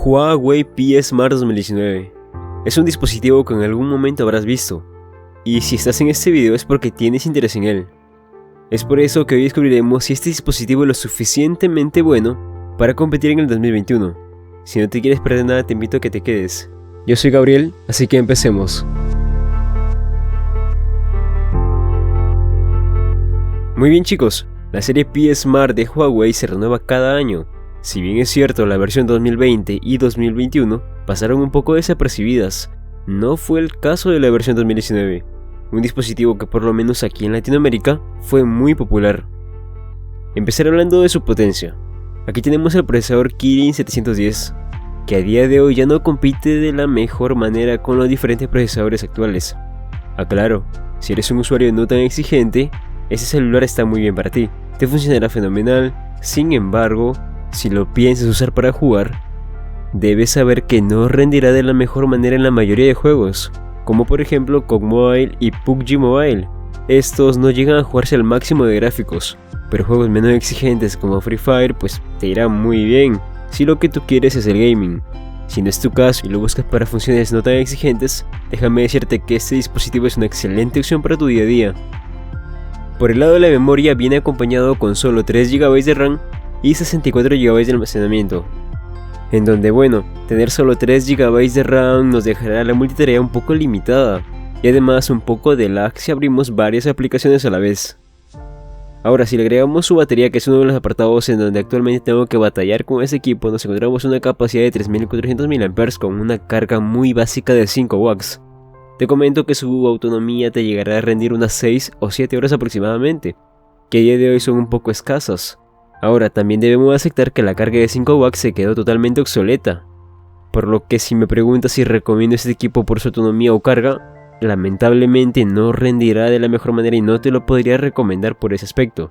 Huawei P Smart 2019 es un dispositivo que en algún momento habrás visto, y si estás en este video es porque tienes interés en él. Es por eso que hoy descubriremos si este dispositivo es lo suficientemente bueno para competir en el 2021. Si no te quieres perder nada, te invito a que te quedes. Yo soy Gabriel, así que empecemos. Muy bien chicos, la serie P Smart de Huawei se renueva cada año. Si bien es cierto, la versión 2020 y 2021 pasaron un poco desapercibidas, no fue el caso de la versión 2019, un dispositivo que por lo menos aquí en Latinoamérica fue muy popular. Empezaré hablando de su potencia. Aquí tenemos el procesador Kirin 710, que a día de hoy ya no compite de la mejor manera con los diferentes procesadores actuales. Aclaro, si eres un usuario no tan exigente, ese celular está muy bien para ti, te funcionará fenomenal. Sin embargo, si lo piensas usar para jugar, debes saber que no rendirá de la mejor manera en la mayoría de juegos, como por ejemplo COD Mobile y PUBG Mobile. Estos no llegan a jugarse al máximo de gráficos, pero juegos menos exigentes como Free Fire pues te irá muy bien, si lo que tú quieres es el gaming. Si no es tu caso y lo buscas para funciones no tan exigentes, déjame decirte que este dispositivo es una excelente opción para tu día a día. Por el lado de la memoria viene acompañado con solo 3 GB de RAM y 64 GB de almacenamiento, en donde bueno, tener solo 3 GB de RAM nos dejará la multitarea un poco limitada y además un poco de lag si abrimos varias aplicaciones a la vez. Ahora, si le agregamos su batería, que es uno de los apartados en donde actualmente tengo que batallar con este equipo, nos encontramos una capacidad de 3400 mAh con una carga muy básica de 5 watts. Te comento que su autonomía te llegará a rendir unas 6 o 7 horas aproximadamente, que a día de hoy son un poco escasas. Ahora, también debemos aceptar que la carga de 5 watts se quedó totalmente obsoleta, por lo que si me preguntas si recomiendo este equipo por su autonomía o carga, lamentablemente no rendirá de la mejor manera y no te lo podría recomendar por ese aspecto.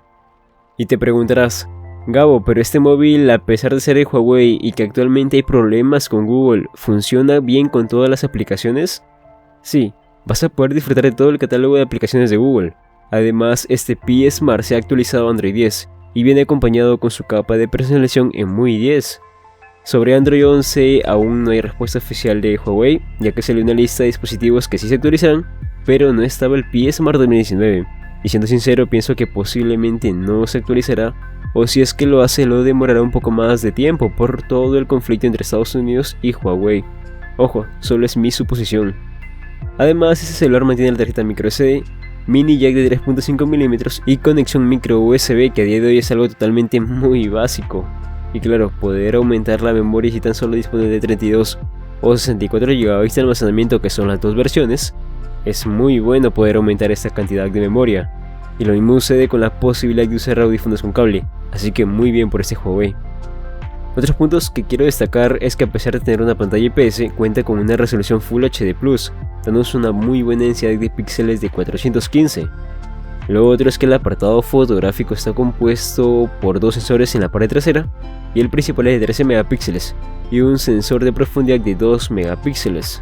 Y te preguntarás, Gabo, pero este móvil, a pesar de ser de Huawei y que actualmente hay problemas con Google, ¿funciona bien con todas las aplicaciones? Sí, vas a poder disfrutar de todo el catálogo de aplicaciones de Google. Además, este P Smart se ha actualizado a Android 10 y viene acompañado con su capa de personalización en MUI 10. Sobre Android 11 aún no hay respuesta oficial de Huawei, ya que salió una lista de dispositivos que sí se actualizarán, pero no estaba el P Smart 2019. Y siendo sincero, pienso que posiblemente no se actualizará, o si es que lo hace lo demorará un poco más de tiempo por todo el conflicto entre Estados Unidos y Huawei. Ojo, solo es mi suposición. Además, este celular mantiene la tarjeta microSD, mini jack de 3.5 mm y conexión micro USB, que a día de hoy es algo totalmente muy básico. Y claro, poder aumentar la memoria si tan solo dispone de 32 o 64 GB de almacenamiento, que son las dos versiones, es muy bueno poder aumentar esta cantidad de memoria. Y lo mismo sucede con la posibilidad de usar audífonos con cable, así que muy bien por este Huawei. Otros puntos que quiero destacar es que a pesar de tener una pantalla IPS, cuenta con una resolución Full HD+, dándonos una muy buena densidad de píxeles de 415. Lo otro es que el apartado fotográfico está compuesto por 2 sensores en la pared trasera, y el principal es de 13 megapíxeles y un sensor de profundidad de 2 megapíxeles,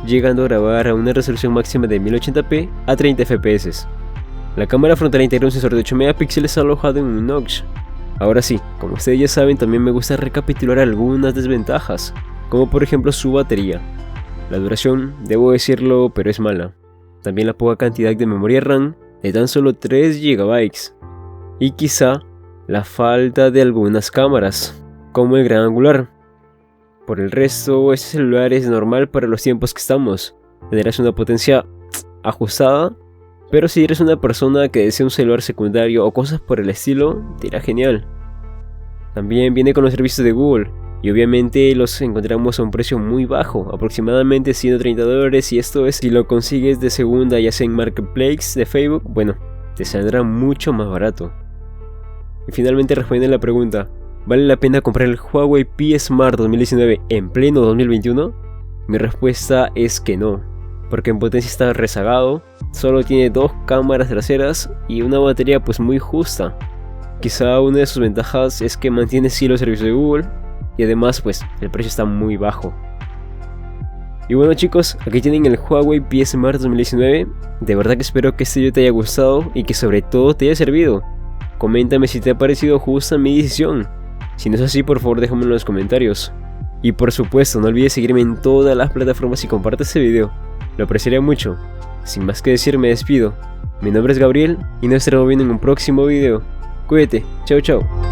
llegando a grabar a una resolución máxima de 1080p a 30 fps. La cámara frontal integra un sensor de 8 megapíxeles alojado en un notch. Ahora sí, como ustedes ya saben, también me gusta recapitular algunas desventajas, como por ejemplo su batería. La duración, debo decirlo, pero es mala. También la poca cantidad de memoria RAM, de tan solo 3 GB. Y quizá la falta de algunas cámaras, como el gran angular. Por el resto, este celular es normal para los tiempos que estamos. Tendrás una potencia ajustada, pero si eres una persona que desea un celular secundario o cosas por el estilo, te irá genial. También viene con los servicios de Google, y obviamente los encontramos a un precio muy bajo, aproximadamente $130, y esto es si lo consigues de segunda, ya sea en Marketplace de Facebook, bueno, te saldrá mucho más barato. Y finalmente, respondiendo a la pregunta, ¿vale la pena comprar el Huawei P Smart 2019 en pleno 2021? Mi respuesta es que no, porque en potencia está rezagado, solo tiene 2 cámaras traseras y una batería pues muy justa. Quizá una de sus ventajas es que mantiene sí los servicios de Google, y además pues el precio está muy bajo. Y bueno chicos, aquí tienen el Huawei P Smart 2019, de verdad que espero que este video te haya gustado y que sobre todo te haya servido. Coméntame si te ha parecido justa mi decisión, si no es así por favor déjamelo en los comentarios. Y por supuesto, no olvides seguirme en todas las plataformas y comparte este video, lo apreciaría mucho. Sin más que decir, me despido. Mi nombre es Gabriel y nos estaremos viendo en un próximo video. Cuídate, chao chao.